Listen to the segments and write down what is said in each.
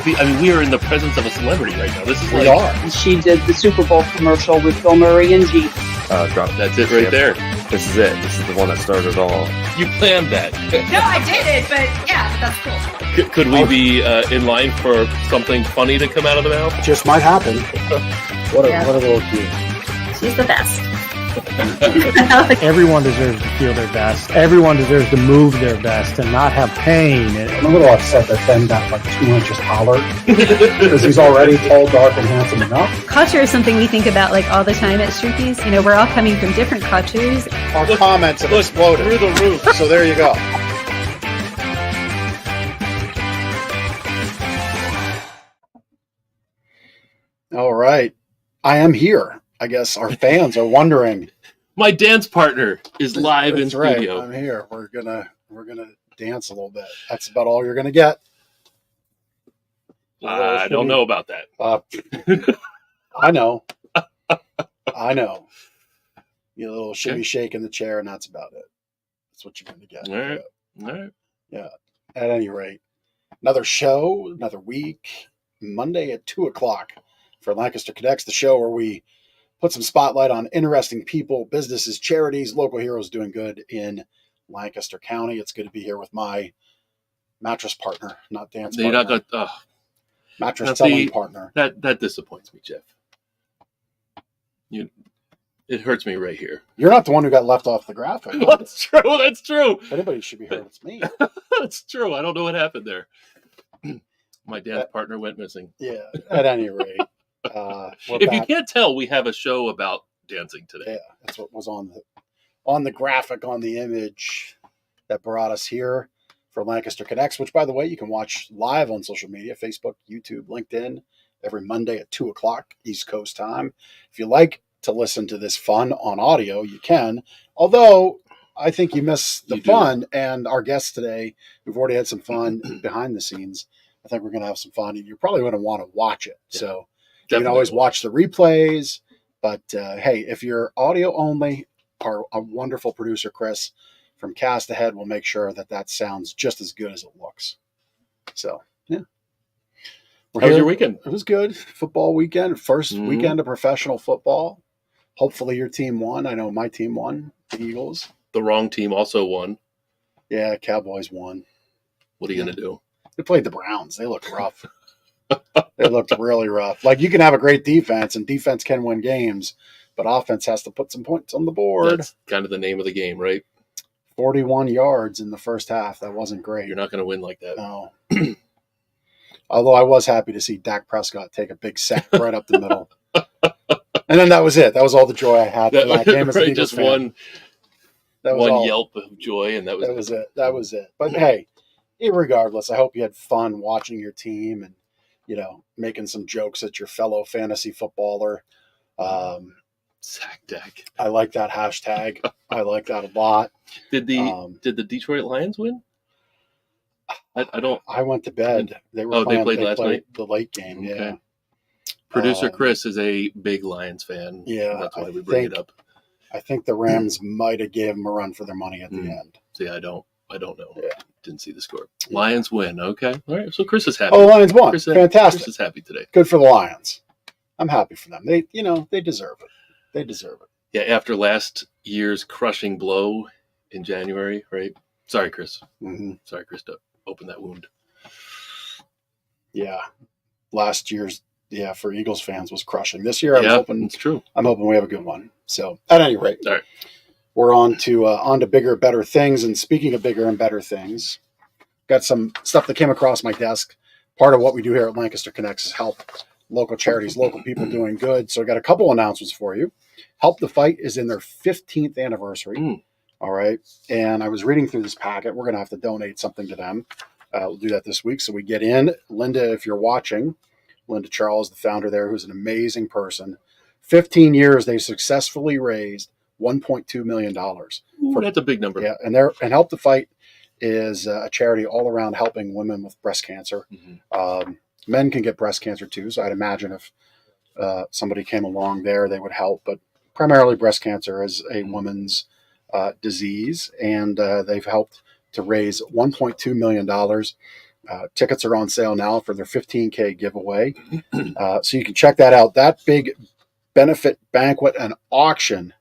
we are in the presence of a celebrity right now. This is We are. She did the Super Bowl commercial with Bill Murray and Jeep. That's it right there. This is it. This is the one that started it all. You planned that. No, I didn't, but yeah, that's cool. Could we be in line for something funny to come out of the mouth? Just might happen. What a little key. She's the best. Everyone deserves to feel their best. Everyone deserves to move their best and not have pain. I'm a little upset that Ben got like 2 inches taller because he's already tall, dark, and handsome enough. Culture is something we think about like all the time at Shruki's. You know, we're all coming from different cultures. Our comments have exploded through the roof. So there you go. All right, I am here. I guess our fans are wondering. My dance partner is live in studio. I'm here. We're gonna dance a little bit. That's about all you're gonna get. I don't know about that. I know. I know. You know, a little shimmy shake in the chair, and that's about it. That's what you're gonna get. All right. Yeah. At any rate, another show, another week. Monday at 2:00 for Lancaster Connects, the show where we put some spotlight on interesting people, businesses, charities, local heroes doing good in Lancaster County. It's good to be here with my mattress partner, not dance partner. Mattress selling partner. That disappoints me, Jeff. It hurts me right here. You're not the one who got left off the graphic. That's true. That's true. If anybody should be heard, it's me. That's true. I don't know what happened there. My dance partner went missing. Yeah, at any rate. If you can't tell, we have a show about dancing today. Yeah, that's what was on the graphic, on the image that brought us here for Lancaster Connects, which, by the way, you can watch live on social media, Facebook, YouTube, LinkedIn, every Monday at 2:00 East Coast time. If you like to listen to this fun on audio, you can. Although, I think you miss the fun, and our guests today, we've already had some fun behind the scenes. I think we're going to have some fun, and you're probably going to want to watch it. Yeah. So you can always watch the replays, but hey, if you're audio only, our wonderful producer, Chris, from Cast Ahead will make sure that sounds just as good as it looks. So, yeah. How was your weekend? It was good. Football weekend. First weekend of professional football. Hopefully your team won. I know my team won, the Eagles. The wrong team also won. Yeah, Cowboys won. What are you going to do? They played the Browns. They looked rough. They looked really rough. Like, you can have a great defense, and defense can win games, but offense has to put some points on the board. That's kind of the name of the game, right? 41 yards in the first half. That wasn't great. You're not going to win like that. No. Although I was happy to see Dak Prescott take a big sack right up the middle. And then that was it. That was all the joy I had for that game as an Eagles just fan. one yelp of joy, and that was it. That was it. But hey, regardless, I hope you had fun watching your team and, you know, making some jokes at your fellow fantasy footballer. Sack Dak. I like that hashtag. I like that a lot. Did the Detroit Lions win? I don't. I went to bed. They played last night. The late game. Okay. Yeah. Producer Chris is a big Lions fan. Yeah, that's why we bring it up. I think the Rams might have gave them a run for their money at the end. See, I don't know. Yeah. Didn't see the score. Lions win. Okay. All right. So Chris is happy. Oh, Lions won. Fantastic. Chris is happy today. Good for the Lions. I'm happy for them. They deserve it. They deserve it. Yeah. After last year's crushing blow in January, right? Sorry, Chris. Mm-hmm. Sorry, Chris, to open that wound. Yeah. Last year's, for Eagles fans was crushing. This year, it's true. I'm hoping we have a good one. So, at any rate, all right, we're on to bigger, better things. And speaking of bigger and better things, got some stuff that came across my desk. Part of what we do here at Lancaster Connects is help local charities, local people doing good. So, I got a couple announcements for you. Help the Fight is in their 15th anniversary. All right, and I was reading through this packet. We're going to have to donate something to them. We'll do that this week. So we get in. Linda, if you're watching, Linda Charles, the founder there, who's an amazing person. 15 years, they successfully raised $1.2 million. That's a big number. Yeah, and Help the Fight is a charity all around helping women with breast cancer. Mm-hmm. Men can get breast cancer too, so I'd imagine if somebody came along there, they would help. But primarily breast cancer is a woman's disease, and they've helped to raise $1.2 million. Tickets are on sale now for their 15K giveaway. So you can check that out. That big benefit banquet and auction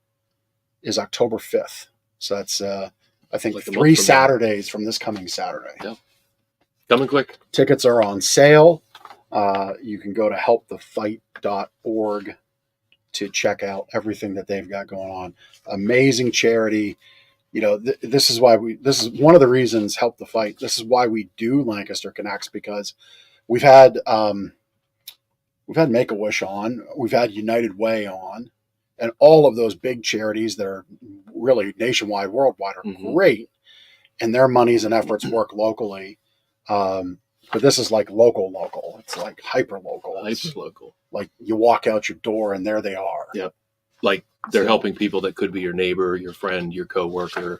is October 5th. So that's, I think, Like a 3 month from now. Saturdays from this coming Saturday. Yeah. Coming quick. Tickets are on sale. You can go to helpthefight.org to check out everything that they've got going on. Amazing charity. You know, this is one of the reasons Help the Fight. This is why we do Lancaster Connects, because we've had Make-A-Wish on, we've had United Way on, and all of those big charities that are really nationwide, worldwide are great, and their monies and efforts work locally. But this is like local. It's like hyper local. Like you walk out your door and there they are. Yeah. Like they're helping people that could be your neighbor, your friend, your coworker,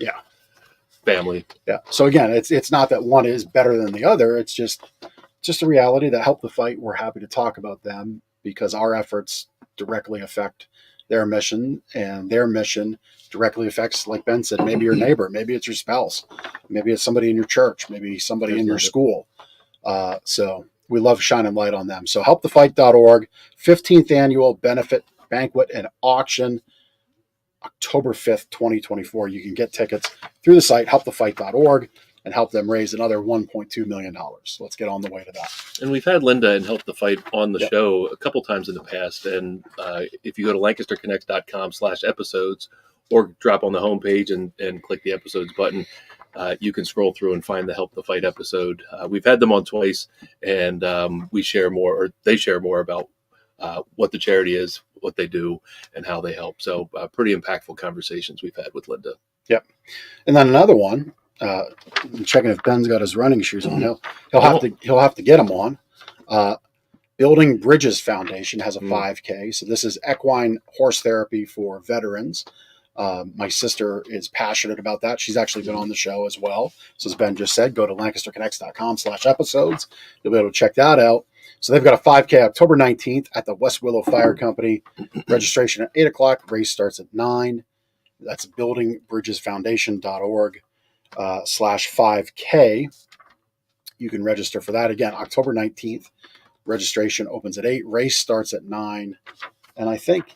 family. Yeah. So again, it's not that one is better than the other. It's just a reality that Help the Fight. We're happy to talk about them because our efforts directly affect their mission, and their mission directly affects, like Ben said, maybe your neighbor, maybe it's your spouse, maybe it's somebody in your church, maybe somebody in your school. So we love shining light on them. So helpthefight.org, 15th annual benefit banquet and auction, October 5th, 2024. You can get tickets through the site, helpthefight.org, and help them raise another $1.2 million. So let's get on the way to that. And we've had Linda and Help the Fight on the show a couple times in the past. And if you go to lancasterconnects.com/episodes or drop on the homepage and click the episodes button, you can scroll through and find the Help the Fight episode. We've had them on twice, and we share more, or they share more about what the charity is, what they do, and how they help. So pretty impactful conversations we've had with Linda. Yep. And then another one, I'm checking if Ben's got his running shoes on. He'll have to get them on. Building Bridges Foundation has a 5K. So this is equine horse therapy for veterans. My sister is passionate about that. She's actually been on the show as well. So as Ben just said, go to lancasterconnects.com/episodes. You'll be able to check that out. So they've got a 5K October 19th at the West Willow Fire Company. Registration at 8 o'clock. Race starts at 9. That's buildingbridgesfoundation.org /5K. You can register for that. Again, October 19th. Registration opens at 8. Race starts at 9. And I think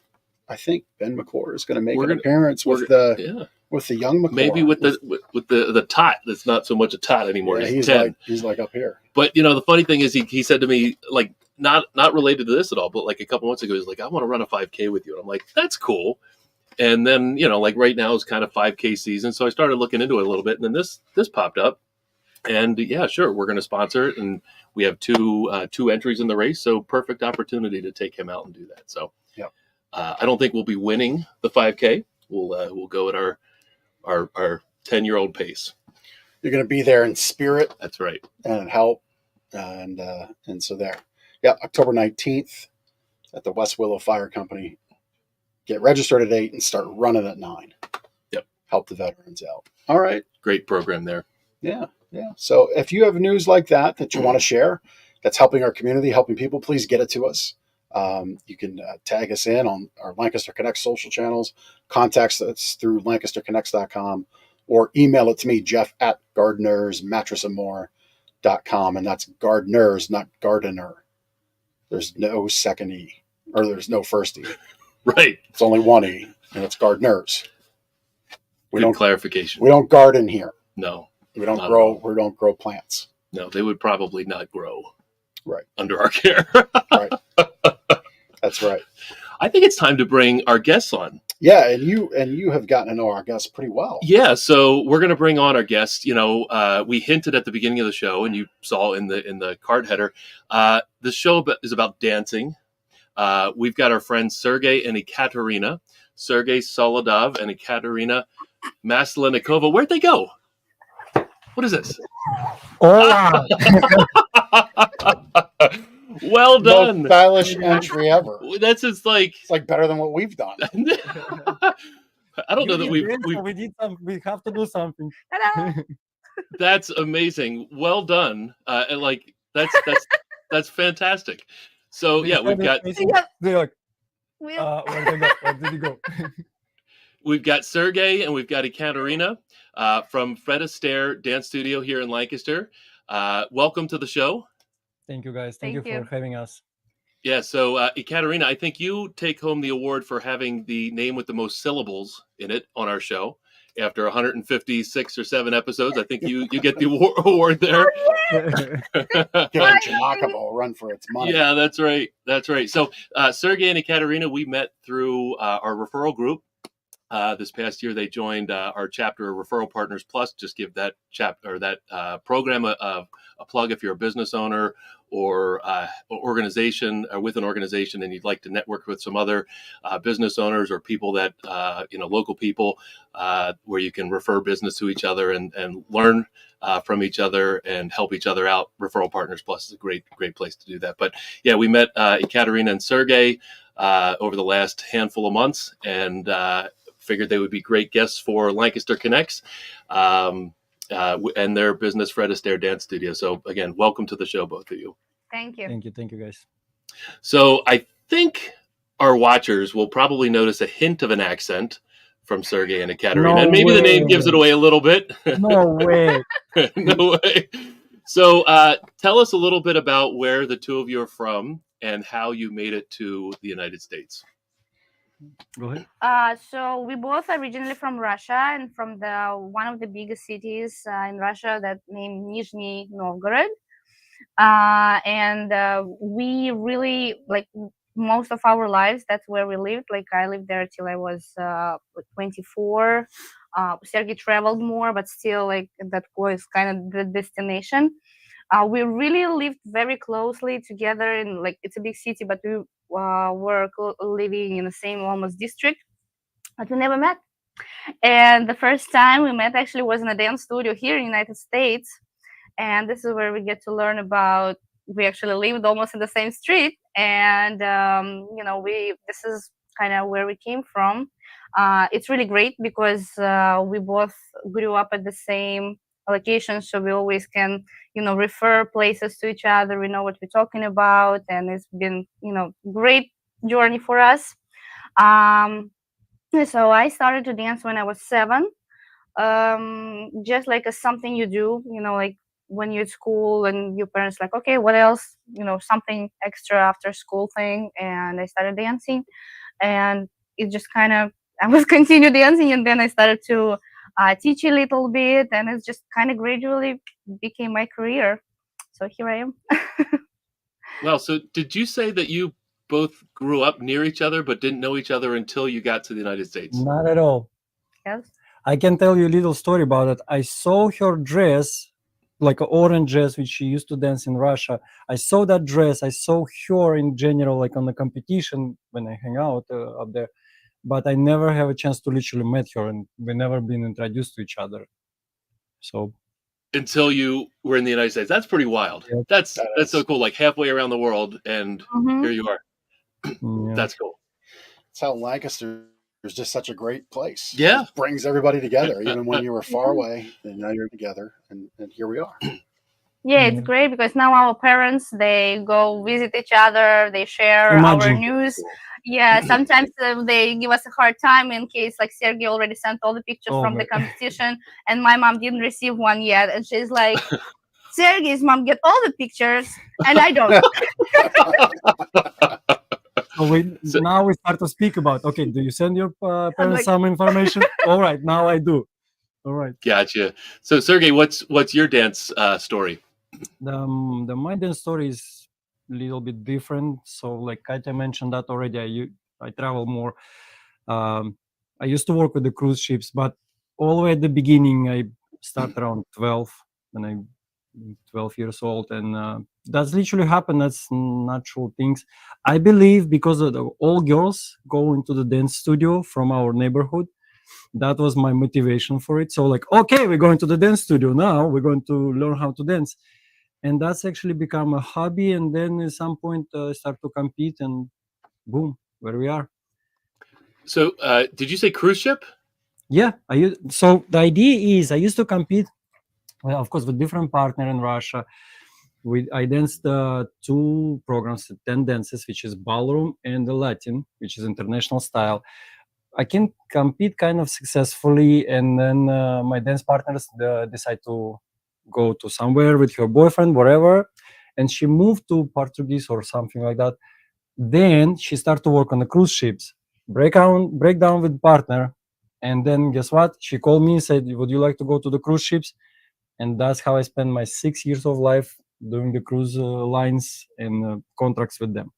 Ben McClure is going to make an appearance with the young McClure. Maybe with the tot. That's not so much a tot anymore. Yeah, he's like up here. But the funny thing is he said to me, like, not related to this at all, but like a couple months ago, he's like, I want to run a 5K with you. And I'm like, that's cool. And then, like right now is kind of 5K season. So I started looking into it a little bit, and then this popped up. And yeah, sure, we're going to sponsor it. And we have two entries in the race. So perfect opportunity to take him out and do that. So I don't think we'll be winning the 5K. We'll go at our 10-year-old pace. You're going to be there in spirit. That's right. And help. And so there. Yeah, October 19th at the West Willow Fire Company. Get registered at 8 and start running at 9. Yep. Help the veterans out. All right. Great program there. Yeah. So if you have news like that you want to share, that's helping our community, helping people, please get it to us. You can tag us in on our Lancaster Connect social channels, contact us through lancasterconnects.com, or email it to me, jeff@gardenersmattressandmore.com. And that's gardeners, not gardener. There's no second E, or there's no first E. Right. It's only one E, and it's gardeners. Good clarification. We don't garden here. No. We don't grow plants. No, they would probably not grow. Right. Under our care. Right. That's right. I think it's time to bring our guests on. Yeah, and you have gotten to know our guests pretty well. Yeah, so we're going to bring on our guests. We hinted at the beginning of the show, and you saw in the card header. The show is about dancing. We've got our friends Sergei and Ekaterina, Sergei Solodov and Ekaterina Maslennikova. Where'd they go? What is this? Hola. Well done. Most stylish entry ever. That's just like it's like better than what we've done. I don't know that we did some. We have to do something. Hello. That's amazing. Well done. And like that's fantastic. So yeah, we've got. They're like, where did he go? We've got Sergei and we've got Ekaterina from Fred Astaire Dance Studio here in Lancaster. Welcome to the show. Thank you, guys. Thank you Thank you. for having us. Yeah, so Ekaterina, I think you take home the award for having the name with the most syllables in it on our show. After 156 or 7 episodes, I think you get the award there. Give Janakova a run for its money. Yeah, that's right. That's right. So Sergei and Ekaterina, we met through our referral group. This past year, they joined our chapter of Referral Partners Plus. Just give that program a plug if you're a business owner or organization or with an organization and you'd like to network with some other business owners or people that local people where you can refer business to each other and learn from each other and help each other out. Referral Partners Plus is a great place to do that. But yeah, we met Ekaterina and Sergei over the last handful of months and figured they would be great guests for Lancaster Connects and their business, Fred Astaire Dance Studio. So again, welcome to the show, both of you. Thank you. Thank you, guys. So I think our watchers will probably notice a hint of an accent from Sergei and Ekaterina, and maybe the name gives it away a little bit. No way. No way. So tell us a little bit about where the two of you are from and how you made it to the United States. Go ahead. So we both are originally from Russia and from one of the biggest cities in Russia that named Nizhny Novgorod. And we really, like most of our lives, that's where we lived. Like I lived there till I was 24. Sergei traveled more, but still like that was kind of the destination. We really lived very closely together in like, it's a big city, but we were living in the same almost district, but we never met. And the first time we met actually was in a dance studio here in the United States. And this is where we get to learn about, we actually lived almost in the same street. And, this is kind of where we came from. It's really great because we both grew up at the same location. So we always can, refer places to each other. We know what we're talking about. And it's been, great journey for us. So I started to dance when I was 7. Just like something you do, like when you're at school and your parents like, okay, what else, something extra after school thing. And I started dancing and it just kind of, I was continue dancing and then I started to teach a little bit and it's just kind of gradually became my career. So here I am. Well, so did you say that you both grew up near each other but didn't know each other until you got to the United States? Not at all. Yes. I can tell you a little story about it. I saw her dress, like an orange dress, which she used to dance in Russia. I saw that dress. I saw her in general, like on the competition when I hang out up there. But I never have a chance to literally meet her, and we never been introduced to each other. So until you were in the United States, that's pretty wild. Yeah. That's so cool. Like halfway around the world, and here you are. Yeah. That's cool. That's how Lancaster is just such a great place. Yeah, it brings everybody together, even when you were far away, and now you're together, and here we are. Yeah, it's great because now our parents, they go visit each other, they share our news. Yeah, sometimes they give us a hard time in case like Sergei already sent all the pictures from the competition and my mom didn't receive one yet. And she's like, Sergei's mom get all the pictures and I don't. So now we start to speak about, okay, do you send your parents some information? All right, now I do. All right. Gotcha. So Sergei, what's your dance story? My dance story is a little bit different. So like Katya mentioned that already, I travel more. I used to work with the cruise ships, but all the way at the beginning, I started around 12 when I'm 12 years old. And that's literally happened. That's natural things. I believe because of all girls go into the dance studio from our neighborhood. That was my motivation for it. So like, okay, we're going to the dance studio now. We're going to learn how to dance. And that's actually become a hobby. And then at some point, start to compete and boom, where we are. So did you say cruise ship? Yeah. So the idea is I used to compete, well, of course, with different partner in Russia. I danced 2 programs, 10 dances, which is Ballroom and Latin, which is international style. I can compete kind of successfully, and then my dance partners decide to go to somewhere with her boyfriend, whatever. And she moved to Portuguese or something like that. Then she started to work on the cruise ships, break down with partner. And then guess what? She called me and said, would you like to go to the cruise ships? And that's how I spent my 6 years of life doing the cruise lines and contracts with them.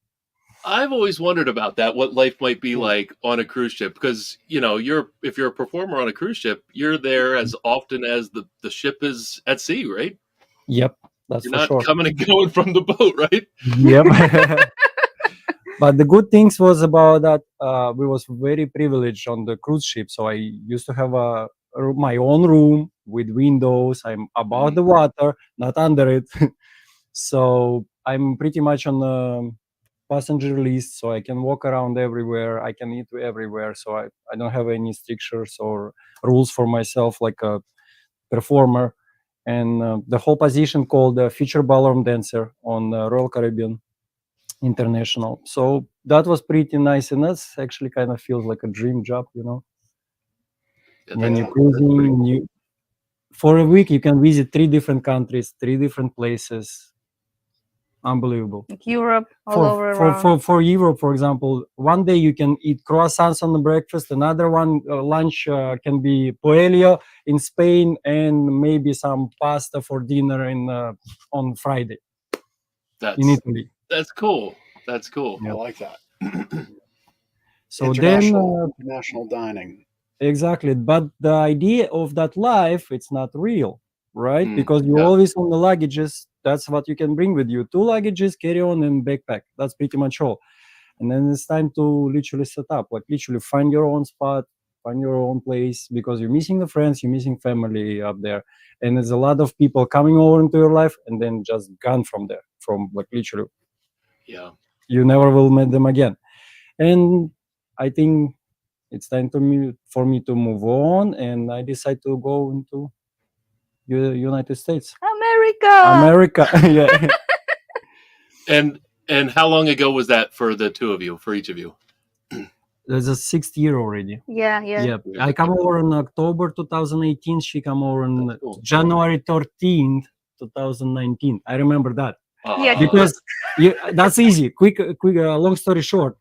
I've always wondered about that, what life might be like on a cruise ship, because if you're a performer on a cruise ship, you're there as often as the ship is at sea, right? Yep, that's you're for not sure. coming and going from the boat, right? Yep. But the good things was about that we was very privileged on the cruise ship. So I used to have my own room with windows. I'm above the water, not under it. So I'm pretty much on the passenger list, so I can walk around everywhere. I can eat everywhere. So I don't have any strictures or rules for myself like a performer. And the whole position called feature ballroom dancer on Royal Caribbean International. So that was pretty nice, and that's actually kind of feels like a dream job, Yeah, when you're cruising, for a week you can visit 3 different countries, 3 different places. Unbelievable. Like Europe, all over around. For Europe, for example, one day you can eat croissants on the breakfast, another one lunch can be paella in Spain, and maybe some pasta for dinner on Friday in Italy. That's cool. That's cool. I like that. So international dining. Exactly, but the idea of that life, it's not real, right? Because you're always on the luggages. That's what you can bring with you: 2 luggages, carry-on, and backpack. That's pretty much all. And then it's time to literally set up, like literally find your own spot, find your own place, because you're missing the friends, you're missing family up there, and there's a lot of people coming over into your life and then just gone from there, from like literally. Yeah. You never will meet them again. And I think it's time for me to move on, and I decide to go into United States. America. Yeah. And how long ago was that for the two of you, for each of you? There's a 6th year already. Yeah. I come over in October 2018. She come over on January 13th, 2019. I remember that. Because that's easy. Quick, long story short.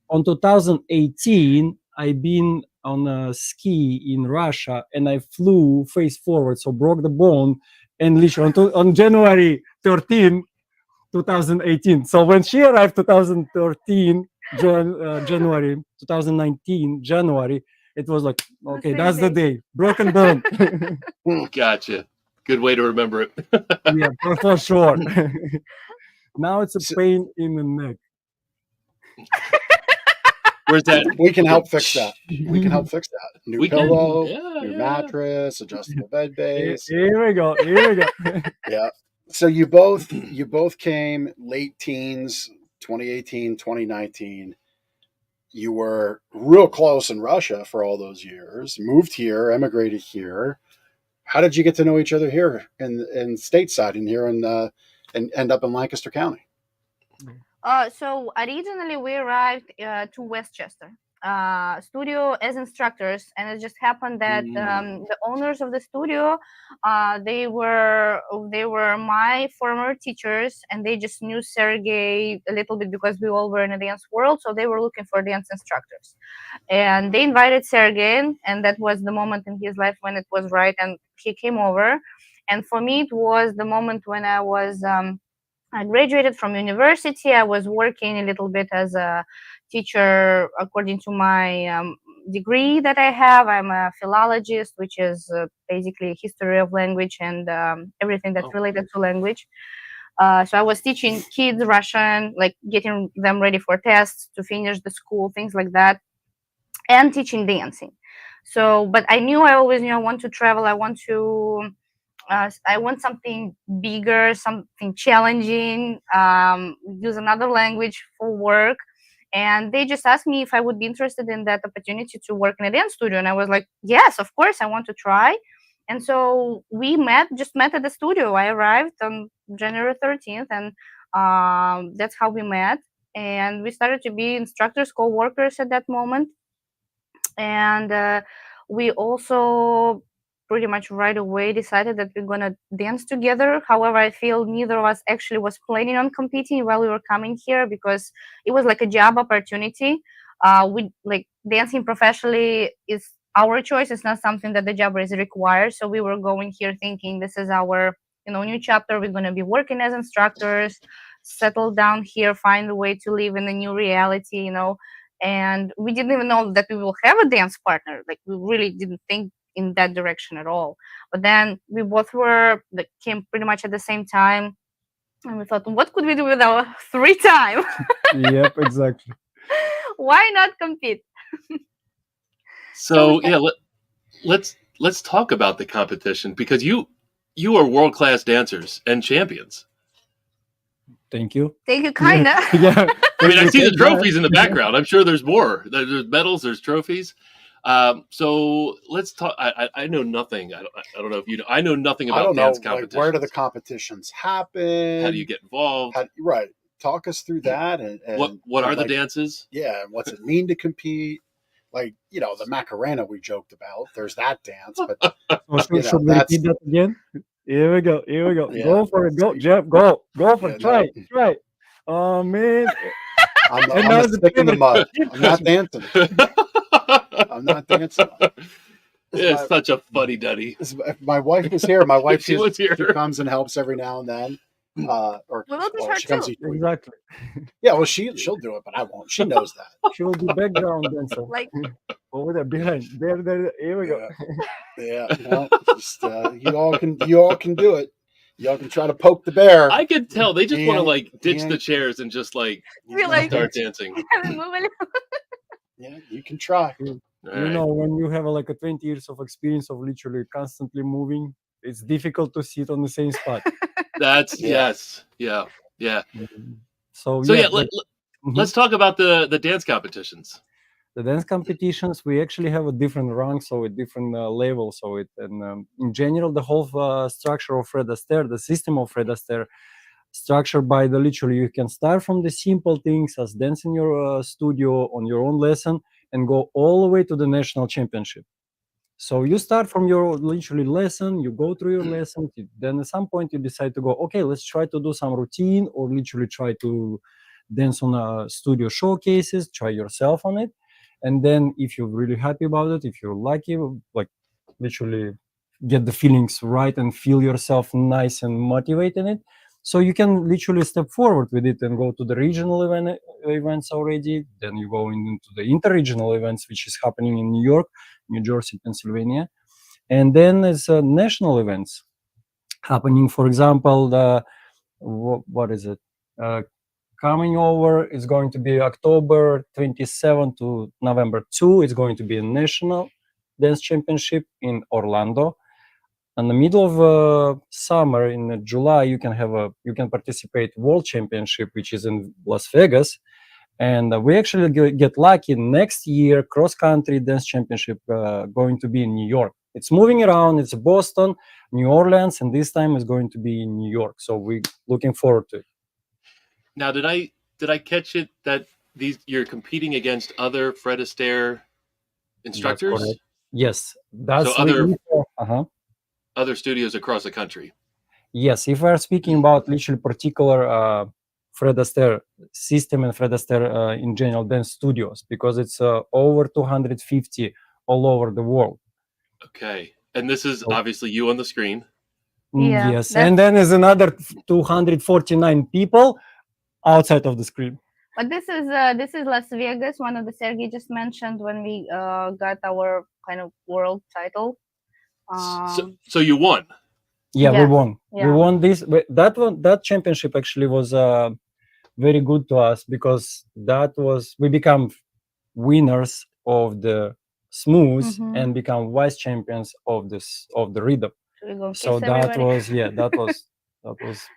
On 2018, I've been on a ski in Russia, and I flew face forward, so broke the bone, and literally on January 13, 2018. So when she arrived 2013, January 2019, January, it was like, okay, that's the day. Broken bone. Gotcha. Good way to remember it. Yeah, for sure. Now it's a pain in the neck. Where's that? We can help fix that. We can help fix that. New pillow, new mattress, adjustable bed base. Here we go. Yeah. So you both came late teens, 2018, 2019. You were real close in Russia for all those years. Moved here, emigrated here. How did you get to know each other here in stateside and here and end up in Lancaster County? So originally we arrived to Westchester studio as instructors, and it just happened that the owners of the studio, they were my former teachers, and they just knew Sergei a little bit because we all were in the dance world, so they were looking for dance instructors, and they invited Sergei, and that was the moment in his life when it was right, and he came over. And for me, it was the moment when I graduated from university. I was working a little bit as a teacher according to my degree that I have. I'm a philologist, which is basically history of language and everything that's related to language. So I was teaching kids Russian, like getting them ready for tests, to finish the school, things like that, and teaching dancing. So, but I always knew I want to travel. I want something bigger, something challenging, use another language for work. And they just asked me if I would be interested in that opportunity to work in a dance studio. And I was like, yes, of course, I want to try. And so we met at the studio. I arrived on January 13th, and that's how we met. And we started to be instructors, co-workers at that moment. And we also pretty much right away decided that we're gonna dance together. However, I feel neither of us actually was planning on competing while we were coming here, because it was like a job opportunity. We like dancing professionally is our choice. It's not something that the job is required. So we were going here thinking this is our new chapter. We're gonna be working as instructors, settle down here, find a way to live in a new reality. And we didn't even know that we will have a dance partner. Like, we really didn't think in that direction at all. But then we both came pretty much at the same time, and we thought, what could we do with our free time? Yep, exactly. Why not compete? So yeah, let's talk about the competition, because you are world-class dancers and champions. Thank you. Thank you, kinda. Yeah. I mean, I see the trophies in the background. I'm sure there's more. There's medals, there's trophies. So let's talk. I know nothing. I don't know if you know. I know nothing about dance competitions. Like, where do the competitions happen? How do you get involved? Right. Talk us through that. And what are the dances? Yeah, and what's it mean to compete? Like, the Macarena we joked about. There's that dance, but should we repeat that again? Here we go. Yeah. Go for it. Go, Jeff. Go for it. Try. Oh man. I'm a stick in the mud. I'm not dancing. I'm not dancing. It's such a funny duddy. If my wife was here, she was here. She comes and helps every now and then. She comes each week. Exactly. Yeah, well, she'll do it, but I won't. She knows that. She will be background dancer. Like, over there, behind. There. Here we go. Yeah. Well, just, you all can do it. Y'all can try to poke the bear. I can tell they just want to ditch the chairs and just start dancing. Yeah, you can try. When you have like a 20 years of experience of literally constantly moving, it's difficult to sit on the same spot. That's yes. Yeah. So let's talk about the dance competitions. The dance competitions, we actually have a different rank, so a different level. So in general, the whole structure of Fred Astaire, the system of Fred Astaire, structured by literally you can start from the simple things as dance in your studio on your own lesson and go all the way to the national championship. So you start from your literally lesson, you go through your lesson, then at some point you decide to go, okay, let's try to do some routine or literally try to dance on studio showcases, try yourself on it. And then if you're really happy about it, if you're lucky, like literally get the feelings right and feel yourself nice and motivated in it, so you can literally step forward with it and go to the regional events already. Then you go into the inter-regional events, which is happening in New York, New Jersey, Pennsylvania. And then there's national events happening. For example, what is it? Coming over is going to be October 27 to November 2. It's going to be a national dance championship in Orlando. In the middle of summer, in July, you can participate World Championship, which is in Las Vegas. And we actually get lucky. Next year, cross-country dance championship going to be in New York. It's moving around. It's Boston, New Orleans, and this time it's going to be in New York. So we're looking forward to it. Now, did I catch it that you're competing against other Fred Astaire instructors? Yes, that's so other studios across the country. Yes, if we are speaking about literally particular Fred Astaire system and Fred Astaire in general dance studios, because it's over 250 all over the world. Okay, and this is obviously you on the screen. Yeah, yes, and then there's another 249 people outside of the screen. But this is Las Vegas, one of the Sergei just mentioned when we got our kind of world title. So you won. Yeah, we won. Yeah. We won this. That championship actually was very good to us, because we become winners of the smooth and become vice champions of the rhythm. So that was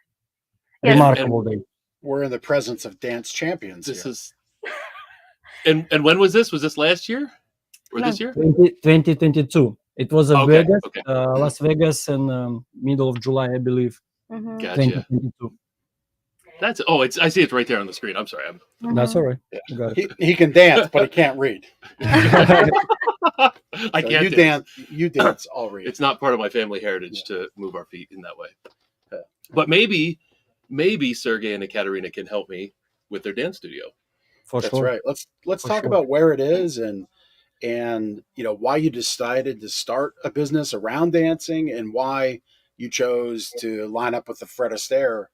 remarkable day. We're in the presence of dance champions. This is and when was this? Was this last year or this year? 2022. It was Vegas, Las Vegas, in middle of July, I believe. Gotcha. 2022. I see it right there on the screen. I'm sorry. That's all right. Yeah. He can dance, but he can't read. I So can't you dance already. It's not part of my family heritage to move our feet in that way. Yeah. But maybe Sergei and Ekaterina can help me with their dance studio. For That's sure. right. Let's For talk sure. about where it is and why you decided to start a business around dancing and why you chose to line up with the Fred Astaire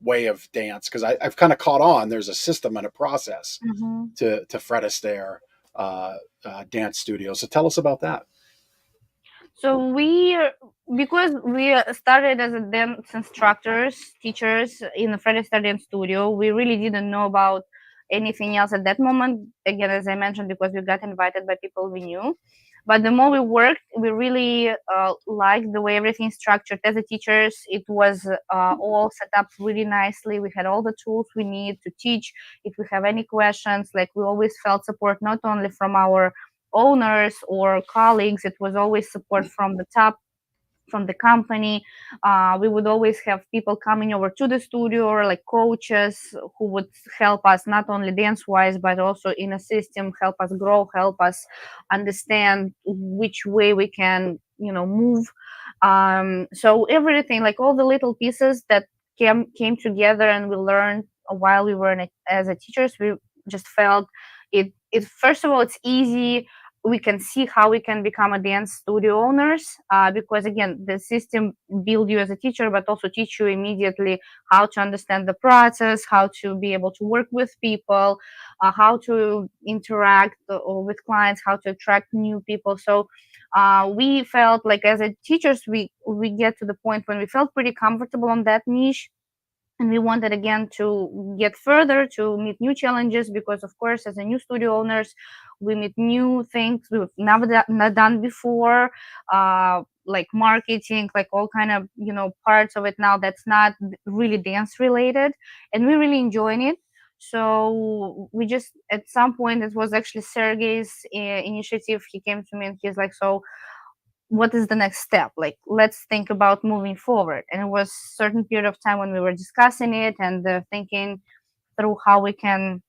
way of dance, because I've kind of caught on. There's a system and a process to Fred Astaire dance studio. So tell us about that. So because we started as a dance instructors, teachers in the Fred Astaire Dance Studio, we really didn't know about anything else at that moment. Again, as I mentioned, because we got invited by people we knew. But the more we worked, we really liked the way everything is structured. As a teachers, it was all set up really nicely. We had all the tools we need to teach. If we have any questions, like we always felt support not only from our owners or colleagues, it was always support from the top, from the company. We would always have people coming over to the studio, or like coaches who would help us not only dance wise but also in a system, help us grow, help us understand which way we can move. So everything, like all the little pieces that came together and we learned while we were as a teachers, we just felt it first of all, it's easy. We can see how we can become a dance studio owners, because again, the system build you as a teacher but also teach you immediately how to understand the process, how to be able to work with people, how to interact with clients, how to attract new people. So we felt like as a teachers, we get to the point when we felt pretty comfortable on that niche. And we wanted again to get further, to meet new challenges, because of course, as a new studio owners, we meet new things we've never not done before, like marketing, like all kind of parts of it now that's not really dance related, and we really enjoying it. So we just, at some point, it was actually Sergei's initiative. He came to me and he's like, so what is the next step? Like, let's think about moving forward. And it was a certain period of time when we were discussing it and thinking through how we can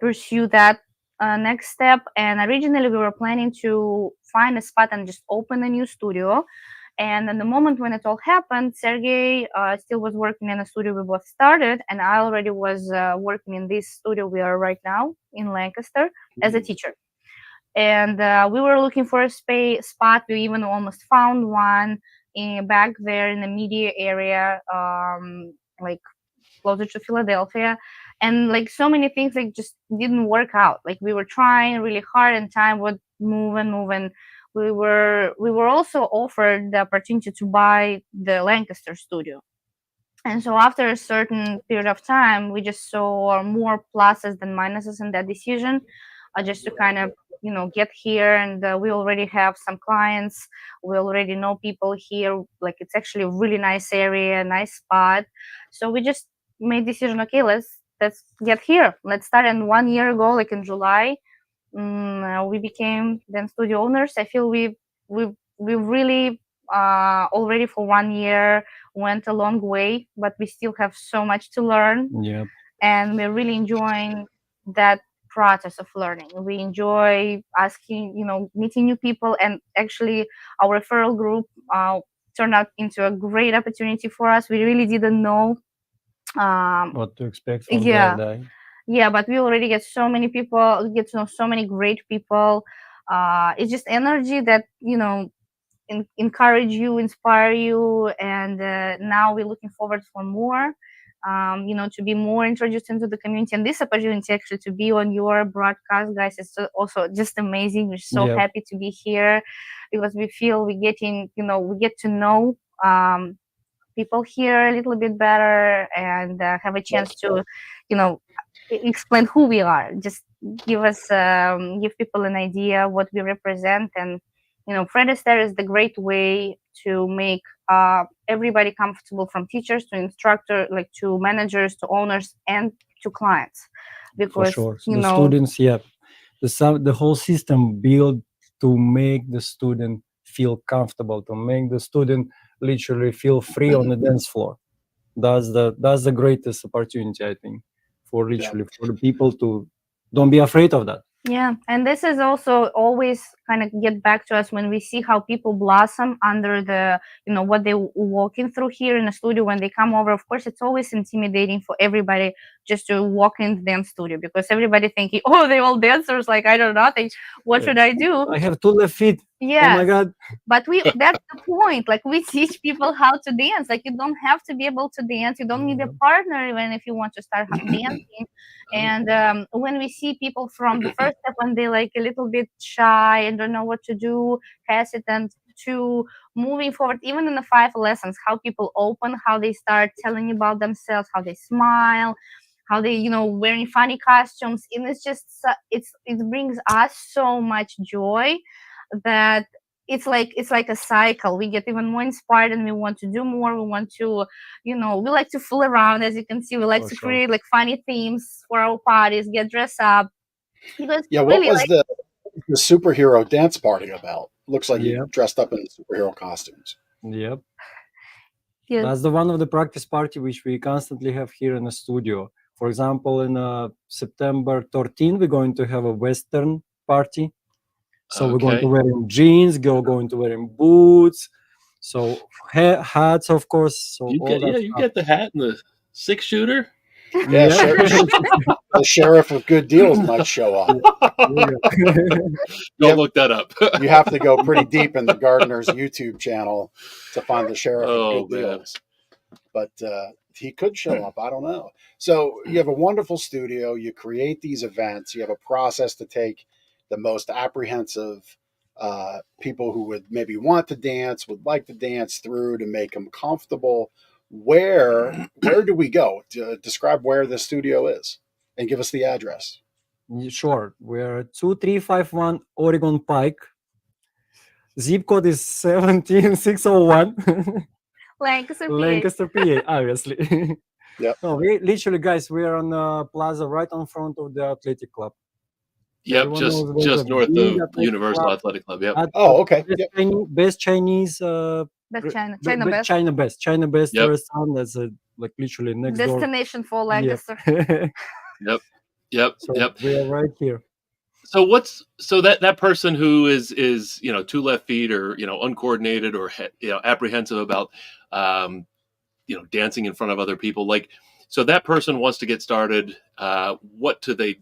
pursue that next step. And originally we were planning to find a spot and just open a new studio. And in the moment when it all happened, Sergei still was working in a studio we both started, and I already was working in this studio we are right now in Lancaster as a teacher. And we were looking for a spot. We even almost found one back there in the media area, like closer to Philadelphia. And like so many things, like just didn't work out. Like we were trying really hard, and time would move and move. And we were also offered the opportunity to buy the Lancaster studio. And so after a certain period of time, we just saw more pluses than minuses in that decision, just to kind of get here. And we already have some clients, we already know people here, like it's actually a really nice area, nice spot. So we just made decision, okay, let's get here, let's start. And 1 year ago, like in July, we became then studio owners. I feel we really already for 1 year went a long way, but we still have so much to learn. Yeah. And we're really enjoying that process of learning. We enjoy asking, meeting new people, and actually our referral group turned out into a great opportunity for us. We really didn't know What to expect from yeah. that. Yeah, but we already get so many people, get to know so many great people. It's just energy that encourage you, inspire you, and now we're looking forward for more. To be more introduced into the community, and this opportunity actually to be on your broadcast, guys, is also just amazing. We're so happy to be here, because we feel we get to know people here a little bit better, and have a chance to explain who we are, just give people an idea what we represent. And Fred Astaire is the great way to make everybody comfortable, from teachers to instructor, like to managers to owners and to clients, because for sure. The students, the whole system built to make the student feel comfortable, to make the student literally feel free on the dance floor. That's the greatest opportunity, I think, for literally for the people to don't be afraid of that. Yeah, and this is also always kind of get back to us when we see how people blossom under the, what they walking through here in the studio when they come over. Of course, it's always intimidating for everybody just to walk in the dance studio because everybody thinking, oh, they all dancers, like I don't know nothing. What should I do? I have 2 left feet. Yes. Oh my God. But that's the point. Like we teach people how to dance. Like you don't have to be able to dance. You don't need a partner even if you want to start dancing. And when we see people from the first step when they like a little bit shy and don't know what to do, hesitant to moving forward, even in the 5 lessons, how people open, how they start telling about themselves, how they smile, how they wearing funny costumes, and it's just it brings us so much joy that it's like a cycle. We get even more inspired and we want to do more. We want to we like to fool around, as you can see. We like to create like funny themes for our parties, get dressed up, because Yeah, what really, was the superhero dance party about? Looks like you Yep. dressed up in superhero costumes. Yep. Yeah. That's the one of the practice party which we constantly have here in the studio. For example, in September 13, we're going to have a Western party. So we're going to wear in jeans, going to wear in boots, so hats, of course. So You get the hat and the 6-shooter. Yeah, the sheriff of good deals might show up. Don't look that up. You have to go pretty deep in the Gardener's YouTube channel to find the sheriff of good deals. But he could show up. I don't know. So you have a wonderful studio. You create these events. You have a process to take the most apprehensive people who would maybe want to dance, would like to dance through to make them comfortable. Where do we go? Describe where the studio is and give us the address. Sure. We're 2351 Oregon Pike. Zip code is 17601. Lancaster, PA, obviously. Yep. No, we literally, guys, we're on the plaza right in front of the athletic club. Yep, just north of Universal Athletic Club. Yep. Okay. Best Chinese. China best yep. Restaurant. That's like literally next destination for Lancaster. Yep. So we are right here. So that person who is 2 left feet or uncoordinated or apprehensive about dancing in front of other people, like, so that person wants to get started. What do they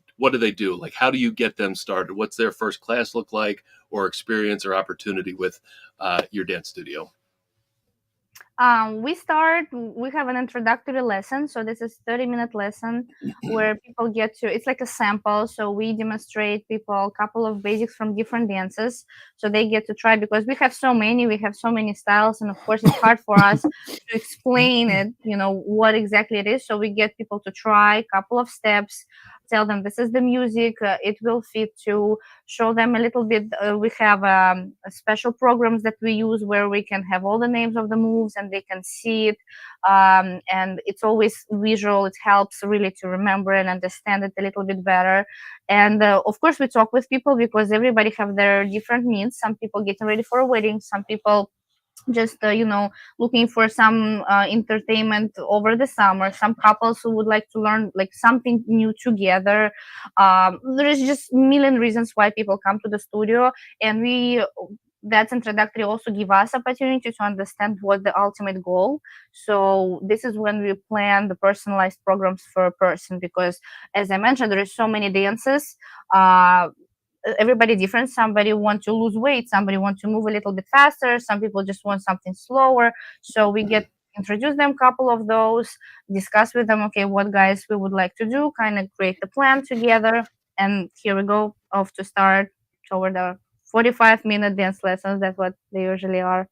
do? Like, how do you get them started? What's their first class look like, or experience or opportunity with your dance studio? We have an introductory lesson. So this is 30-minute lesson where people get to, it's like a sample. So we demonstrate people a couple of basics from different dances. So they get to try, because we have so many styles. And of course it's hard for us to explain it, what exactly it is. So we get people to try a couple of steps, tell them this is the music, it will fit to, show them a little bit. We have special programs that we use where we can have all the names of the moves and they can see it. And it's always visual. It helps really to remember and understand it a little bit better. And of course we talk with people because everybody have their different needs. Some people getting ready for a wedding, some people just looking for some entertainment over the summer, some couples who would like to learn like something new together. There is just a million reasons why people come to the studio, and that's introductory also give us opportunity to understand what the ultimate goal. So this is when we plan the personalized programs for a person, because as I mentioned, there is so many dances. Everybody different. Somebody want to lose weight, somebody want to move a little bit faster, some people just want something slower. So we introduce them a couple of those, discuss with them, okay, what guys we would like to do, kind of create the plan together, and here we go off to start toward the 45-minute dance lessons. That's what they usually are.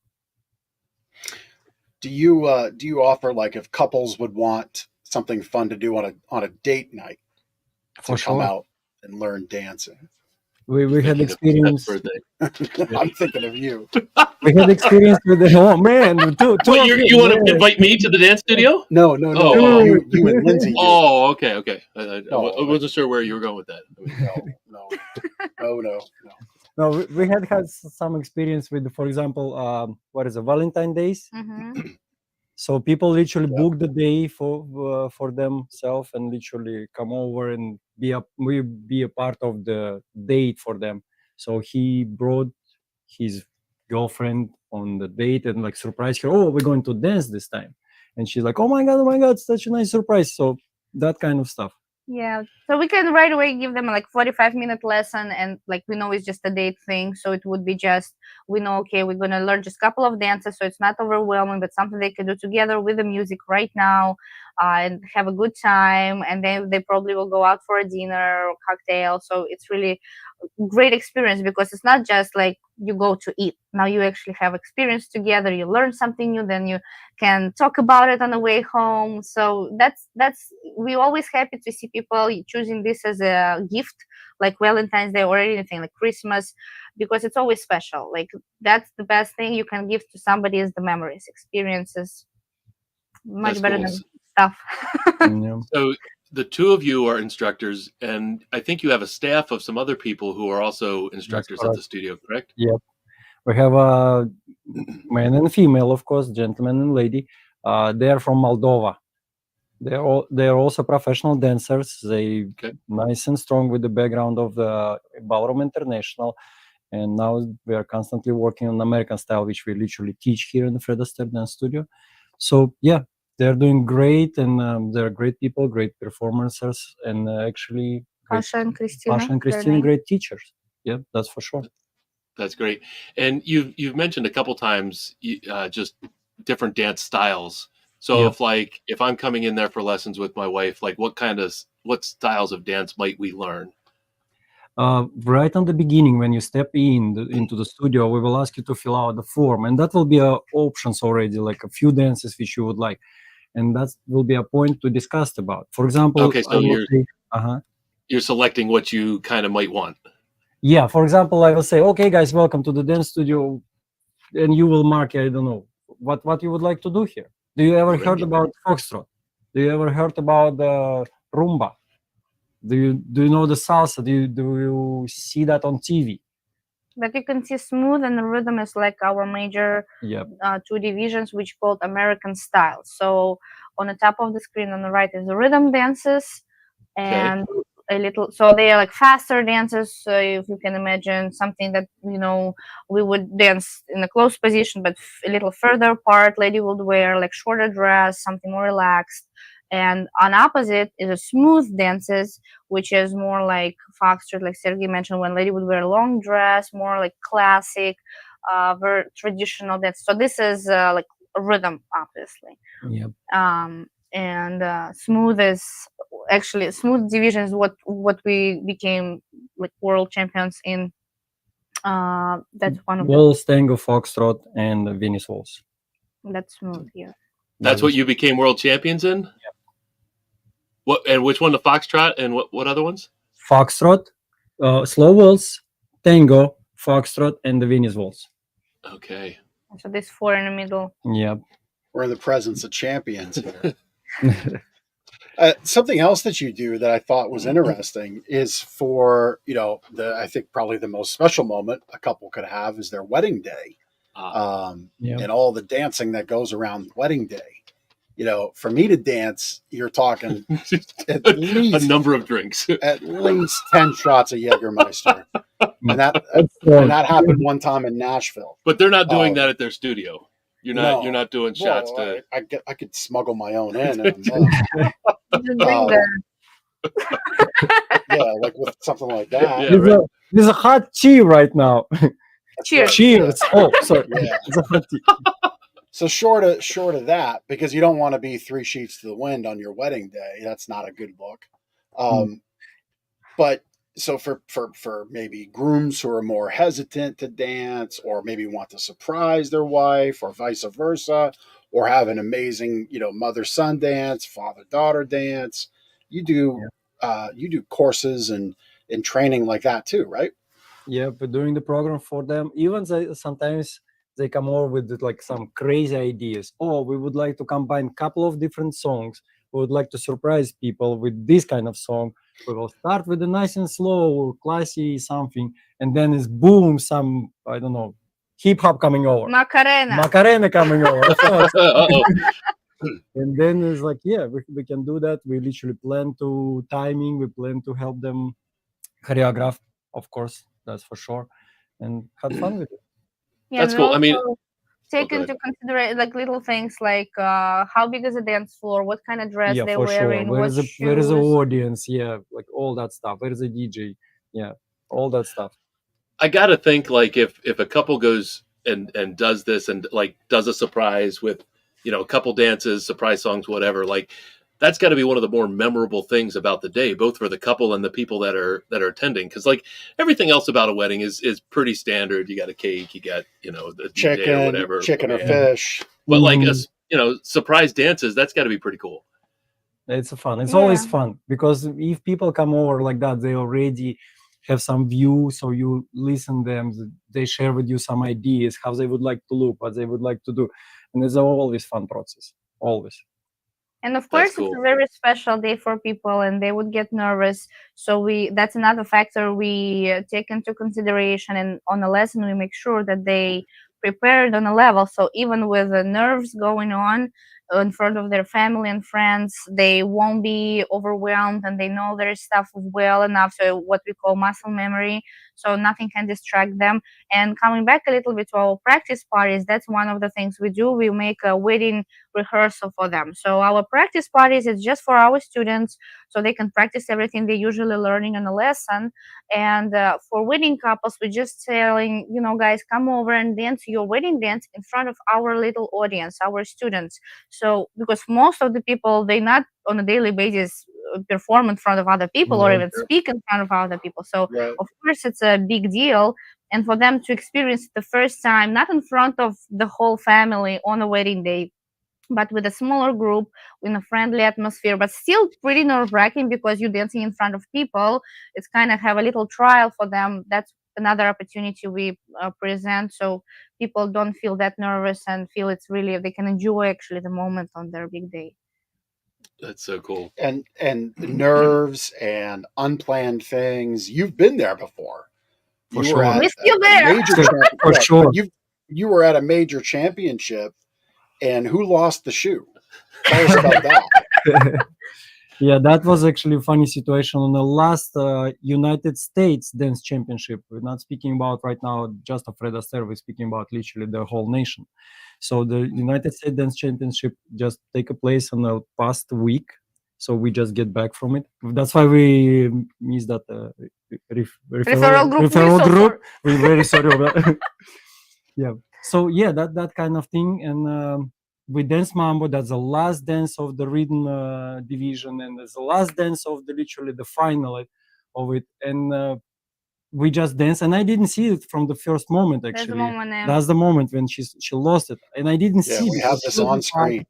Do you offer, like, if couples would want something fun to do on a date night to come out and learn dancing? We had experience. I'm thinking of you. We had experience with the man. You want to invite me to the dance studio? No. You and Lindsay. Oh, okay. I wasn't sure where you were going with that. No. No, we had some experience with, for example, what is it, Valentine's Days? Mm-hmm. So people literally book the day for themselves and literally come over and be a part of the date for them. So he brought his girlfriend on the date and like surprised her. Oh, we're going to dance this time, and she's like, oh my god, such a nice surprise. So that kind of stuff. Yeah, so we can right away give them like 45-minute lesson, and like we know it's just a date thing, so it would be just, we know, okay, we're gonna learn just a couple of dances, so it's not overwhelming, but something they can do together with the music right now, and have a good time, and then they probably will go out for a dinner or cocktail. So it's really great experience, because it's not just like you go to eat. Now you actually have experience together, you learn something new, then you can talk about it on the way home. So that's we always happy to see people choosing this as a gift, like Valentine's Day or anything like Christmas, because it's always special. Like that's the best thing you can give to somebody, is the memories, experiences, much That's better cool. than stuff. Yeah. So the two of you are instructors, and I think you have a staff of some other people who are also instructors at the studio, correct? Yep. We have a man and female, of course, gentleman and lady. They are from Moldova. They're also professional dancers. They nice and strong with the background of the Ballroom International, and now we are constantly working on American style, which we literally teach here in the Fred Astaire Dance Studio. So yeah, they're doing great, and they're great people, great performers, and actually Pasha and Christina, great teachers. Yeah, that's for sure. That's great. And you've mentioned a couple times just different dance styles. So if I'm coming in there for lessons with my wife, like what styles of dance might we learn? Right on the beginning, when you step into the studio, we will ask you to fill out the form, and that will be options already, like a few dances which you would like, and that will be a point to discuss about. For example, okay, so you're selecting what you kind of might want. Yeah, for example, I will say, okay, guys, welcome to the dance studio, and you will mark, I don't know, what you would like to do here. Do you ever heard about foxtrot? Do you ever heard about the rumba? Do you know the salsa? Do you see that on TV? But you can see smooth and the rhythm is like our major two divisions, which called American style. So on the top of the screen on the right is the rhythm dances, and a little, so they are like faster dances. So if you can imagine something that, you know, we would dance in a close position, but a little further apart. Lady would wear like shorter dress, something more relaxed. And on opposite is a smooth dances, which is more like foxtrot, like Sergei mentioned, when lady would wear a long dress, more like classic, very traditional dance. So this is like a rhythm, obviously. Yep. And smooth is actually, smooth division is what we became like world champions in. That's one of waltz, tango, foxtrot, and Venice waltz. That's smooth here. That's what you became world champions in? Yep. What, and which one, the foxtrot, and what other ones? Foxtrot, slow waltz, tango, foxtrot, and the Venice waltz. Okay. So this four in the middle. Yep. We're in the presence of champions here. Something else that you do that I thought was interesting is for, you know, I think probably the most special moment a couple could have is their wedding day. And all the dancing that goes around wedding day. You know, for me to dance, you're talking at least a number of drinks, at least 10 shots of Jägermeister. And that happened one time in Nashville. But they're not doing that at their studio. You're not doing shots. I could smuggle my own in. And yeah, like with something like that. Yeah, there's a hot tea right now. Cheers. Cheers. Oh, sorry. Yeah. It's a hot tea. So short of that, because you don't want to be 3 sheets to the wind on your wedding day. That's not a good look. But so for maybe grooms who are more hesitant to dance, or maybe want to surprise their wife, or vice versa, or have an amazing, you know, mother-son dance, father-daughter dance, you do courses and training like that too, right? Yeah, but doing the program for them, even sometimes they come over with like some crazy ideas. Oh, we would like to combine a couple of different songs. We would like to surprise people with this kind of song. We will start with a nice and slow, classy something, and then it's boom, some, I don't know, hip hop coming over, Macarena coming over. Of course. Uh-oh. And then it's like, yeah, we can do that. We literally plan to timing. We plan to help them choreograph, of course, that's for sure, and had fun with it. Yeah, That's and cool. I mean, also take go into ahead. consideration like little things like how big is the dance floor, what kind of dress Yeah, they're for sure. wearing, Where what is the shoes. audience? Yeah, like all that stuff. Where is the DJ? Yeah, all that stuff. I gotta think like if a couple goes and does this and like does a surprise with, you know, a couple dances, surprise songs, whatever, like that's got to be one of the more memorable things about the day, both for the couple and the people that are attending. Because like everything else about a wedding is pretty standard. You got a cake, you got, you know, the DJ or whatever, chicken or band. fish. But like you know, surprise dances, that's got to be pretty cool. It's fun. It's Yeah. always fun because if people come over like that, they already have some view. So you listen them. They share with you some ideas, how they would like to look, what they would like to do, and it's always fun process. Always. And of That's course, cool. it's a very special day for people, and they would get nervous. So that's another factor we take into consideration. And on the lesson, we make sure that they prepared on a level. So even with the nerves going on in front of their family and friends, they won't be overwhelmed, and they know their stuff well enough. So what we call muscle memory. So nothing can distract them. And coming back a little bit to our practice parties, that's one of the things we do. We make a wedding rehearsal for them. So our practice parties is just for our students, so they can practice everything they're usually learning in a lesson. And for wedding couples, we're just telling, you know, guys, come over and dance your wedding dance in front of our little audience, our students. So because most of the people, they not on a daily basis perform in front of other people or even speak in front of other people. So of course it's a big deal. And for them to experience it the first time, not in front of the whole family on a wedding day, but with a smaller group in a friendly atmosphere, but still pretty nerve-wracking because you're dancing in front of people. It's kind of have a little trial for them. That's another opportunity we present, so people don't feel that nervous and feel it's really, they can enjoy actually the moment on their big day. That's so cool. And nerves and unplanned things. You've been there before. For sure. We're still there. For sure. You were at a major championship, and who lost the shoe? Tell us about that. Yeah, that was actually a funny situation on the last United States Dance Championship. We're not speaking about right now just a Fred Astaire, we're speaking about literally the whole nation. So the United States Dance Championship just take a place on the past week. So we just get back from it. That's why we missed that referral group. We're very sorry about that. Yeah. So yeah, that kind of thing. And we dance mambo. That's the last dance of the rhythm division, and it's the last dance of literally the final of it. And we just dance, and I didn't see it from the first moment. Actually, that's the moment when she lost it, and I didn't see. Yeah, we have this on screen.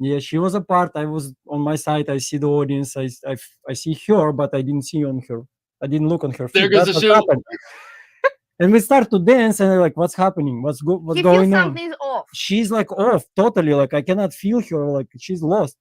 Yeah, she was a part. I was on my side. I see the audience. I see her, but I didn't see on her. I didn't look on her feet. There goes the shoe. And we start to dance, and I'm like, what's happening? What's going on? Something's off. She's like off, totally. Like I cannot feel her. Like she's lost.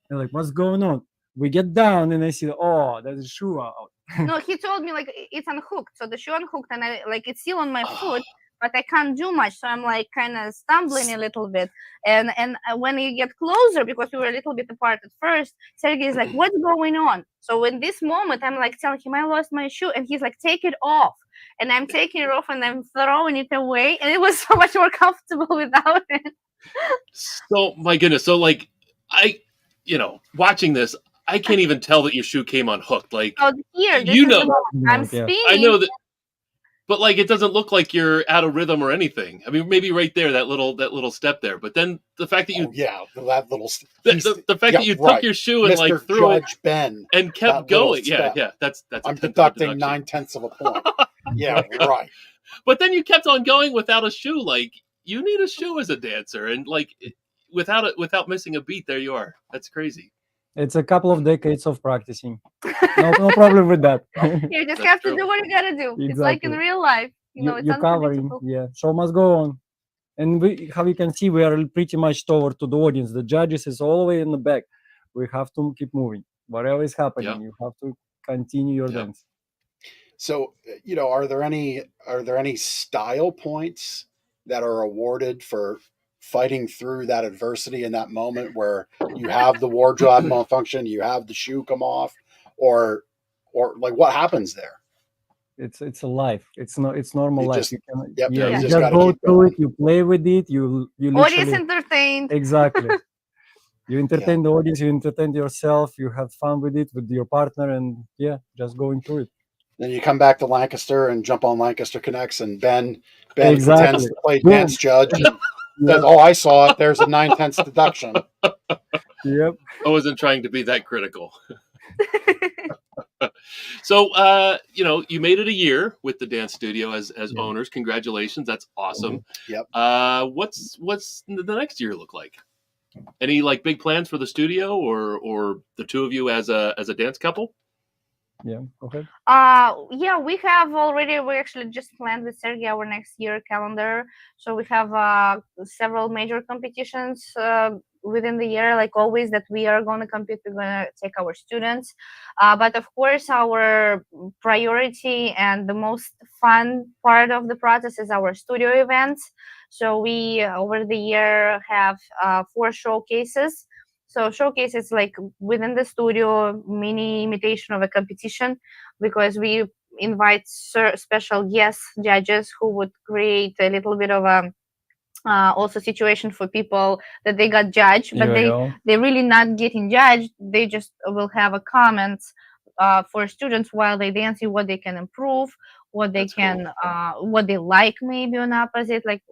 And like, what's going on? We get down, and I see, oh, there's a shoe out. No, he told me like it's unhooked. So the shoe unhooked, and I like it's still on my foot, but I can't do much. So I'm like kind of stumbling a little bit. And when you get closer, because we were a little bit apart at first, Sergei is like, what's going on? So in this moment, I'm like telling him I lost my shoe, and he's like, take it off. And I'm taking it off and I'm throwing it away, and it was so much more comfortable without it. So my goodness, so like watching this, I can't even tell that your shoe came unhooked. Like here, I'm spinning. I know that, but like it doesn't look like you're out of rhythm or anything. I mean, maybe right there, that little step there. But then the fact that you that little the fact that you took your shoe and Mr. like threw Judge it Ben and kept going. Yeah, that's I'm deducting 9/10 of a point. Yeah, right. But then you kept on going without a shoe. Like you need a shoe as a dancer, and like without missing a beat, there you are. That's crazy. It's a couple of decades of practicing. No problem with that. You just have to do what you gotta do. Exactly. It's like in real life. It's covering. Yeah, show must go on. And how you can see, we are pretty much toward to the audience. The judges is all the way in the back. We have to keep moving. Whatever is happening, you have to continue your dance. So, are there any style points that are awarded for fighting through that adversity in that moment where you have the wardrobe malfunction, you have the shoe come off, or like what happens there? It's a life. It's normal You life. just- You can, Yep, yeah, you you just just gotta go keep through going. it. You play with it. You Audience literally entertained. exactly. You entertain the audience. You entertain yourself. You have fun with it with your partner, and yeah, just going through it. Then you come back to Lancaster and jump on Lancaster Connects, and Ben pretends Exactly. to play Boom. dance judge and Yep. says, "Oh, I saw it. There's a 9/10 deduction." Yep. I wasn't trying to be that critical. So, you made it a year with the dance studio as Yeah. owners. Congratulations. That's awesome. Yep. What's the next year look like? Any like big plans for the studio or the two of you as a dance couple? Yeah. Okay. Yeah, we actually just planned with Sergei our next year calendar. So we have several major competitions within the year, like always, that we are going to compete. We're going to take our students. But of course, our priority and the most fun part of the process is our studio events. So we, over the year, have 4 showcases. So showcase is like within the studio, mini imitation of a competition, because we invite special guest judges who would create a little bit of a also situation for people that they got judged, but they really not getting judged. They just will have a comments for students while they dancing, what they can improve, what they That's can what they like maybe on opposite, like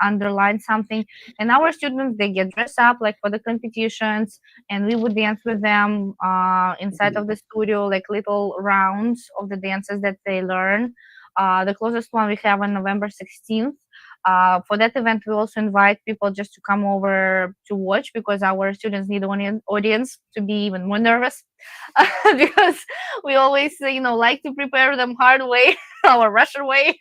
underline something. And our students, they get dressed up like for the competitions, and we would dance with them inside of the studio, like little rounds of the dances that they learn. The closest one we have on November 16th. For that event, we also invite people just to come over to watch, because our students need an audience to be even more nervous, because we always, like to prepare them hard way, our Russian way.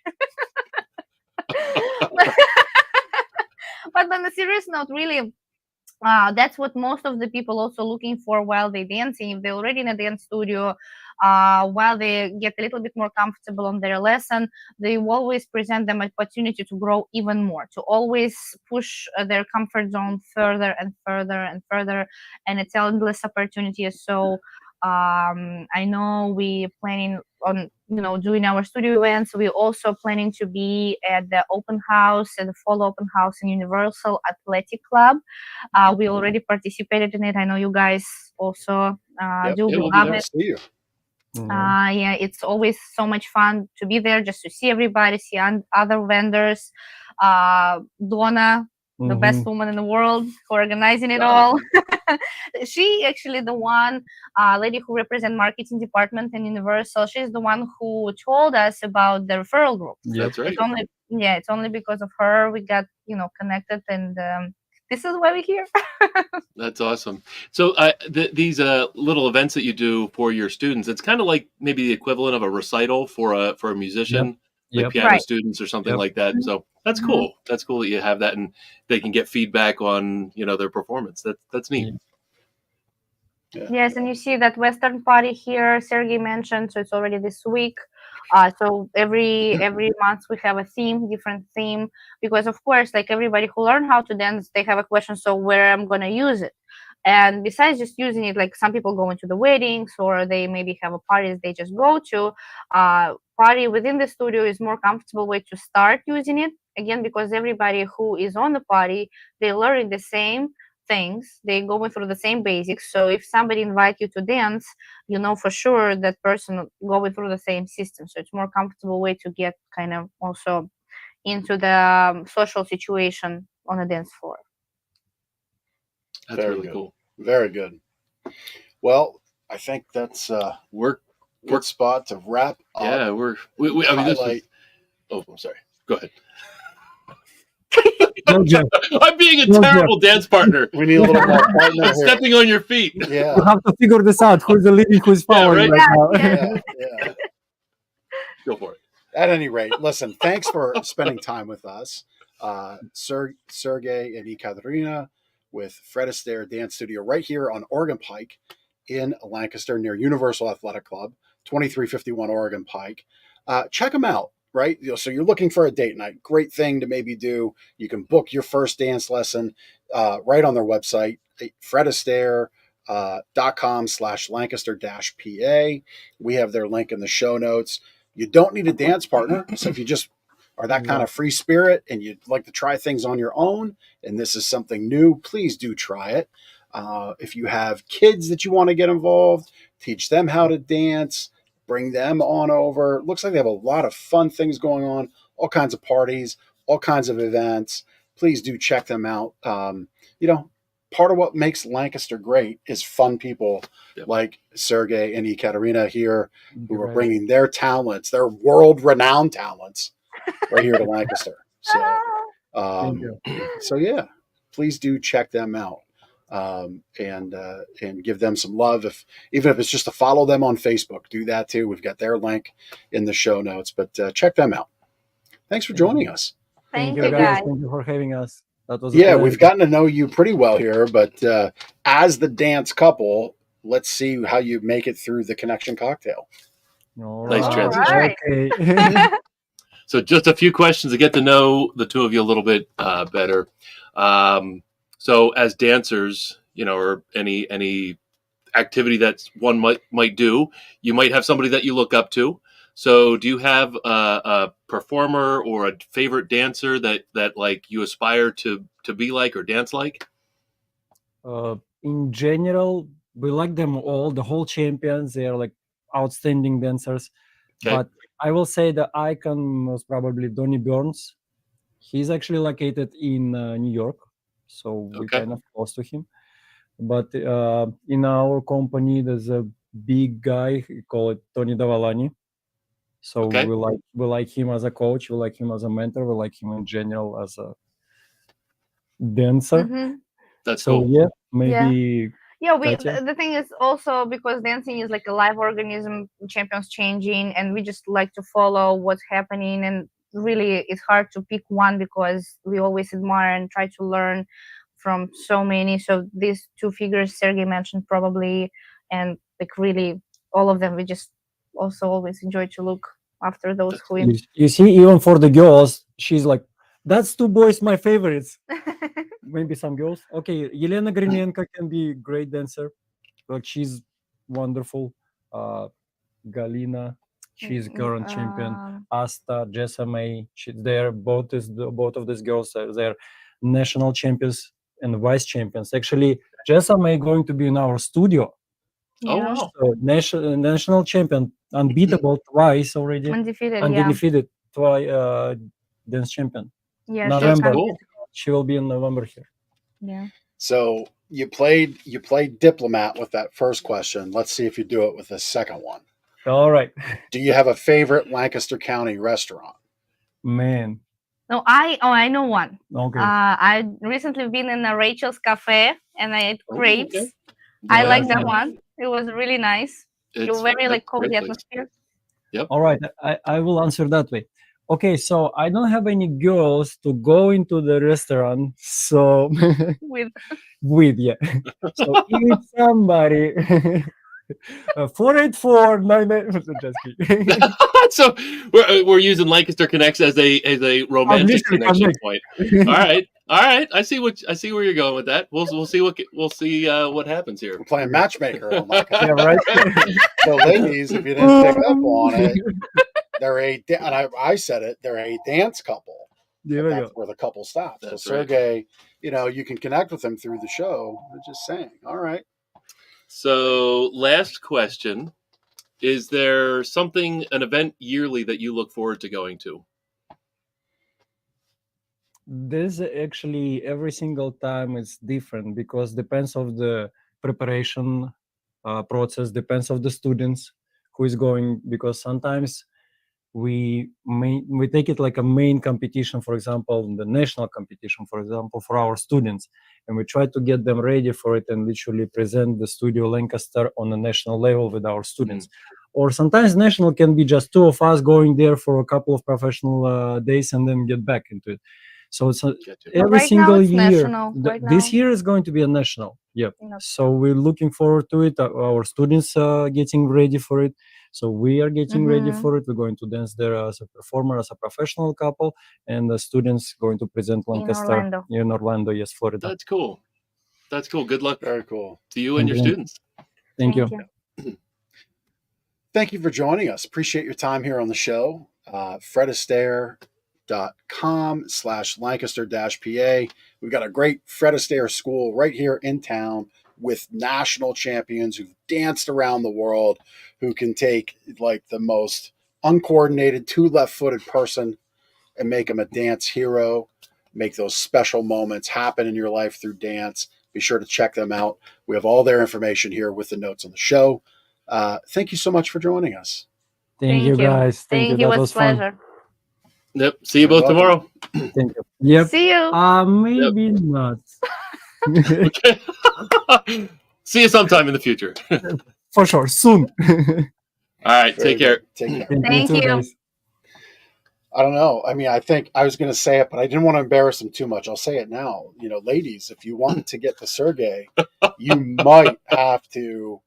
But on a serious note, really, that's what most of the people also looking for while they dancing. If they're already in a dance studio, while they get a little bit more comfortable on their lesson, they always present them opportunity to grow even more, to always push their comfort zone further and further and further, and it's endless opportunities. So I know we planning on doing our studio events. We're also planning to be at the open house, at the fall open house in Universal Athletic Club. We already participated in it. I know you guys also do. We we'll be love there. it. See you. Yeah, it's always so much fun to be there, just to see everybody, see other vendors. Donna, the best woman in the world, for organizing it all. She actually the one lady who represents marketing department in Universal. She's the one who told us about the referral group. That's right. It's only because of her we got connected, and this is why we're here. That's awesome. So these little events that you do for your students, it's kind of like maybe the equivalent of a recital for a musician, like piano Right. students or something Yep. like that. So that's cool. That's cool that you have that, and they can get feedback on their performance. That's neat. Yeah. Yes, and you see that Western party here, Sergei mentioned, so it's already this week. So every month we have a different theme, because of course, like everybody who learn how to dance, they have a question, so where I'm gonna use it? And besides just using it, like some people go into the weddings, or they maybe have a parties they just go to. Party within the studio is more comfortable way to start using it, again, because everybody who is on the party, they learn the same things, they going through the same basics. So if somebody invite you to dance, you know for sure that person going through the same system, so it's more comfortable way to get kind of also into the social situation on the dance floor. That's Very really good. cool. Very good. Well, I think that's a good spot to wrap up. Yeah, we I mean, this was, Highlight. oh, I'm sorry. Go ahead. Georgia, I'm being a terrible dance partner. We need a little more partner here. Stepping on your feet. Yeah. we have to figure this out. Who's the leading? Who's following right? right now? Yeah. Go for it. At any rate, listen, thanks for spending time with us. Sergei and Ekaterina with Fred Astaire Dance Studio right here on Oregon Pike in Lancaster near Universal Athletic Club, 2351 Oregon Pike. Check them out. right? So you're looking for a date night. Great thing to maybe do. You can book your first dance lesson right on their website, fredastaire.com/Lancaster-PA. We have their link in the show notes. You don't need a dance partner. So if you just are that kind of free spirit and you'd like to try things on your own, and this is something new, please do try it. If you have kids that you want to get involved, teach them how to dance, bring them on over. Looks like they have a lot of fun things going on, all kinds of parties, all kinds of events. Please do check them out. Part of what makes Lancaster great is fun people like Sergei and Ekaterina here, who are bringing their talents, their world-renowned talents, right here to Lancaster. So yeah, please do check them out. And give them some love. Even if it's just to follow them on Facebook, do that too. We've got their link in the show notes, but check them out. Thanks for joining us. Thank you, guys. Thank you for having us. That was We've gotten to know you pretty well here, but as the dance couple, let's see how you make it through the connection cocktail. Nice transition. Right. Okay. So just a few questions to get to know the two of you a little bit better. So as dancers, or any activity that one might do, you might have somebody that you look up to. So do you have a performer or a favorite dancer that like you aspire to be like or dance like? In general, we like them all, the whole champions. They are like outstanding dancers. Okay. But I will say the icon was probably Donnie Burns. He's actually located in New York, so we're kind of close to him. But in our company, there's a big guy, we call it Tony Davalani. So we like him as a coach, we like him as a mentor, we like him in general as a dancer. Mm-hmm. That's So cool. yeah, maybe. Yeah, Katya? the thing is also because dancing is like a live organism, champions changing, and we just like to follow what's happening. And really, it's hard to pick one because we always admire and try to learn from so many. So these two figures Sergei mentioned probably, and like really all of them, we just also always enjoy to look after those who win. You see, even for the girls, she's like, that's two boys my favorites. Maybe some girls. Okay, Yelena Grinenko can be a great dancer. Like she's wonderful. Galina, she's current champion. Asta, Jessamay, she's there. Both of these girls are there, national champions and vice champions. Actually, Jessamay going to be in our studio. Oh wow! So national champion, unbeatable twice already, undefeated twice, dance champion. Yeah, November. Cool. She will be in November here. Yeah. So you played diplomat with that first question. Let's see if you do it with the second one. All right. Do you have a favorite Lancaster County restaurant? Man. No, I know one. Okay. I recently been in a Rachel's Cafe and I ate grapes. Okay. I like that one. It was really nice. It's very like cozy atmosphere. Yep. All right. I will answer that way. Okay, so I don't have any girls to go into the restaurant. So with yeah. So if somebody 484-99. Just kidding. So we're using Lancaster Connects as a romantic connection point. All right. I see where you're going with that. We'll see what happens here. We're playing matchmaker. On that. Yeah, right. So ladies, if you didn't pick up on it, they're I said it. They're a dance couple. That's where the couple stops. So Sergei, you can connect with them through the show. I'm just saying. All right. So last question. Is there an event yearly that you look forward to going to? This actually every single time is different because depends of the preparation process, depends of the students who is going, because sometimes we take it like a main competition, for example, the national competition, for example, for our students, and we try to get them ready for it and literally present the Studio Lancaster on a national level with our students. Or sometimes national can be just two of us going there for a couple of professional days and then get back into it. So it's every single year. This year is going to be a national. Yep. you know. So we're looking forward to it. Our students are getting ready for it. So we are getting ready Mhm. for it. We're going to dance there as a performer, as a professional couple, and the students going to present Lancaster Orlando. in Orlando, yes, Florida. That's cool. That's cool. Good luck Very cool. to you and your Thank you. students. Thank you. Thank you for joining us. Appreciate your time here on the show. FredAstaire.com/Lancaster-PA. We've got a great Fred Astaire school right here in town with national champions who've danced around the world, who can take like the most uncoordinated, two left-footed person and make them a dance hero, make those special moments happen in your life through dance. Be sure to check them out. We have all their information here with the notes on the show. Thank you so much for joining us. Thank you, guys. Thank you. That It was fun. pleasure. Yep. See you You're both welcome. tomorrow. Thank you. Yep. See you. Maybe not. Okay. See you sometime in the future. All For sure. Soon. right. Very Take care. good. Take care. Thank too, you. guys. I don't know. I mean, I think I was going to say it, but I didn't want to embarrass him too much. I'll say it now. You know, ladies, if you want to get to Sergei, you might have to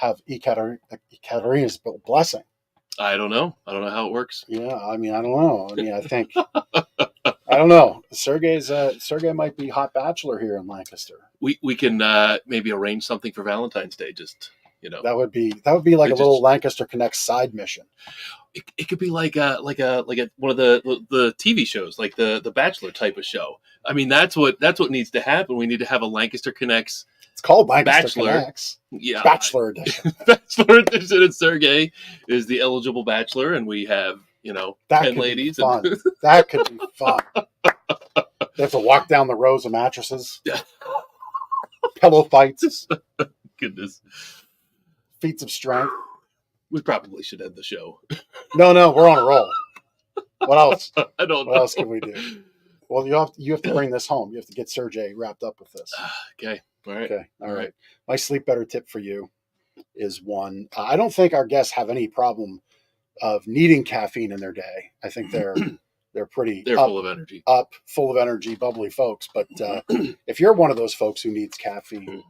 have Ekaterina's blessing. I don't know. I don't know how it works. Yeah, I mean, I don't know. I mean, I think I don't know. Sergei might be hot bachelor here in Lancaster. We can maybe arrange something for Valentine's Day. Just That would be like a little Lancaster Connects side mission. It could be like a one of the TV shows, like the Bachelor type of show. I mean, that's what needs to happen. We need to have a Lancaster Connects. It's called Lancaster Bachelor. Connects. Yeah, Bachelor edition. Bachelor edition. And Sergei is the eligible bachelor, and we have That 10 could ladies. be fun. That could be fun. They have to walk down the rows of mattresses. Yeah. Pillow fights. Goodness, Feats of strength. we probably should end the show. No, we're on a roll. What else? I don't know. What else can we do? Well, you have to bring this home. You have to get Sergei wrapped up with this. Okay. All right. Okay. All right. My sleep better tip for you is one. I don't think our guests have any problem of needing caffeine in their day. I think they're pretty Full of energy. Full of energy, bubbly folks. But if you're one of those folks who needs caffeine,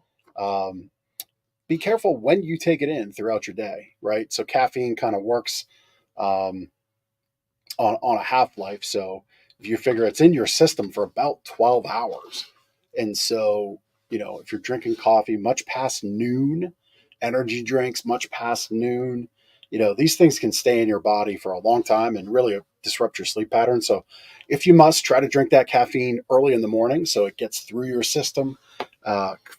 be careful when you take it in throughout your day, right? So caffeine kind of works on a half-life. So if you figure it's in your system for about 12 hours. And so, if you're drinking coffee much past noon, energy drinks much past noon, these things can stay in your body for a long time and really disrupt your sleep pattern. So if you must, try to drink that caffeine early in the morning so it gets through your system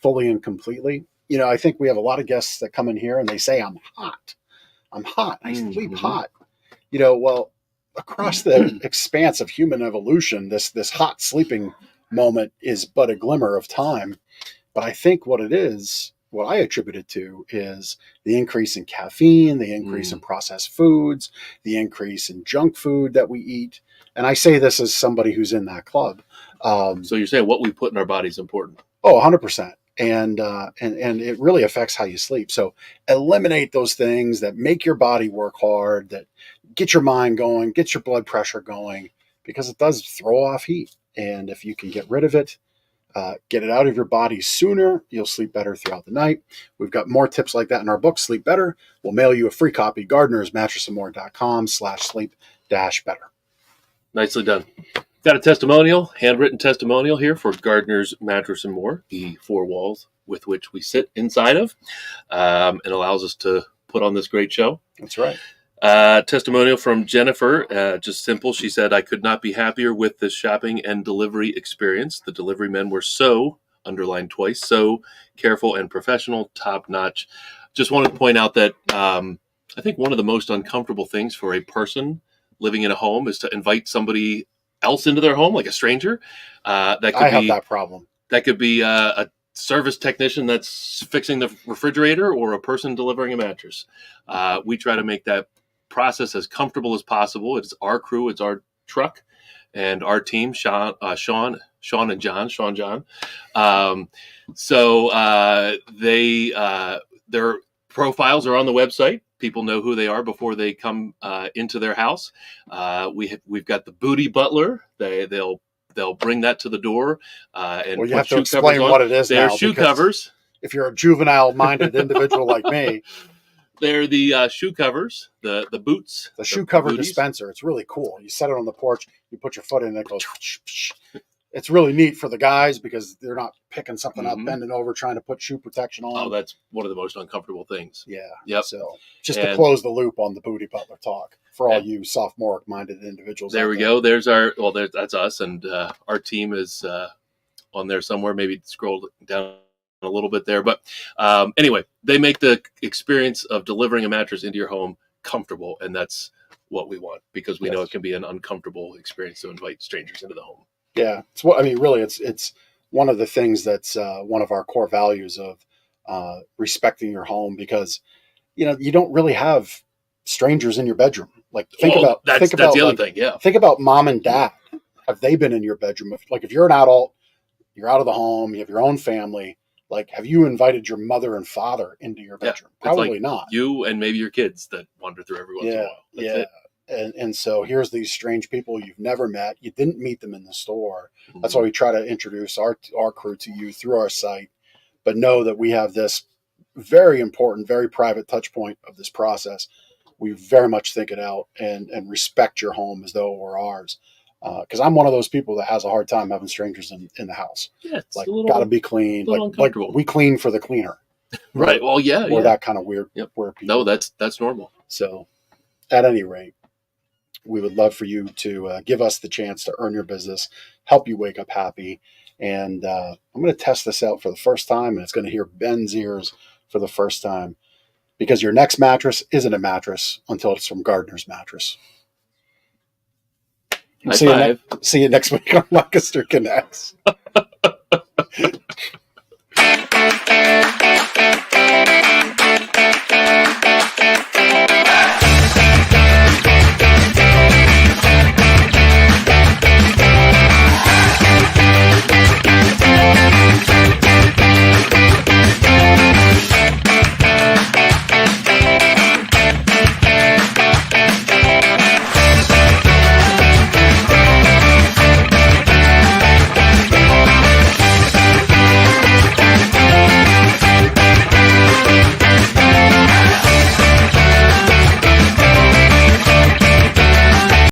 fully and completely. I think we have a lot of guests that come in here and they say, I'm hot. I sleep hot. Well, across the expanse of human evolution, this hot sleeping moment is but a glimmer of time. But I think what I attribute it to is the increase in caffeine, the increase in processed foods, the increase in junk food that we eat. And I say this as somebody who's in that club. So you're saying what we put in our body is important? Oh, 100%. And it really affects how you sleep. So eliminate those things that make your body work hard, that get your mind going, get your blood pressure going, because it does throw off heat. And if you can get rid of it, get it out of your body sooner, you'll sleep better throughout the night. We've got more tips like that in our book, Sleep Better. We'll mail you a free copy, gardnersmattressandmore.com/sleep-better. Nicely done. Got a testimonial, handwritten testimonial here for Gardner's Mattress and More, the four walls with which we sit inside of, and allows us to put on this great show. That's right. Testimonial from Jennifer, just simple. She said, I could not be happier with this shopping and delivery experience. The delivery men were so, underlined twice, so careful and professional, top notch. Just wanted to point out that I think one of the most uncomfortable things for a person living in a home is to invite somebody else into their home, like a stranger. I have that problem. That could be a service technician that's fixing the refrigerator or a person delivering a mattress. We try to make that process as comfortable as possible. It's our crew, it's our truck, and our team, Sean and John. Their profiles are on the website. People know who they are before they come into their house. We've got the booty butler. They'll they'll bring that to the door and Well, you put have to shoe explain covers on. what it is They're now. shoe because covers. If you're a juvenile-minded individual like me, They're the shoe covers, the boots. the shoe cover booties. dispenser, it's really cool. You set it on the porch, you put your foot in, and it goes. It's really neat for the guys because they're not picking something up, bending over, trying to put shoe protection on. Oh, that's one of the most uncomfortable things. Yeah. Yep. So just to close the loop on the Booty Butler talk for all you sophomoric-minded individuals. There we go. There's that's us, and our team is on there somewhere. Maybe scroll down a little bit there, but anyway, they make the experience of delivering a mattress into your home comfortable, and that's what we want because we know it can be an uncomfortable experience to invite strangers into the home. Yeah, it's what I mean. Really, it's one of the things that's one of our core values of respecting your home because you don't really have strangers in your bedroom. Like think about the other thing. Yeah, think about mom and dad. Have they been in your bedroom? If you're an adult, you're out of the home, you have your own family. Like, have you invited your mother and father into your bedroom? Probably not. You and maybe your kids that wander through every once in a while. That's it. And so here's these strange people you've never met. You didn't meet them in the store. That's why we try to introduce our crew to you through our site. But know that we have this very important, very private touch point of this process. We very much think it out and respect your home as though it were ours. Because I'm one of those people that has a hard time having strangers in the house. Yeah, it's like got to be clean. Like we clean for the cleaner. Right. Well, yeah. We're that kind of weird. Yep. Weird people. No, that's normal. So, at any rate, we would love for you to give us the chance to earn your business, help you wake up happy. And I'm going to test this out for the first time, and it's going to hear Ben's ears for the first time because your next mattress isn't a mattress until it's from Gardner's Mattress. See you next week on Lancaster Connects.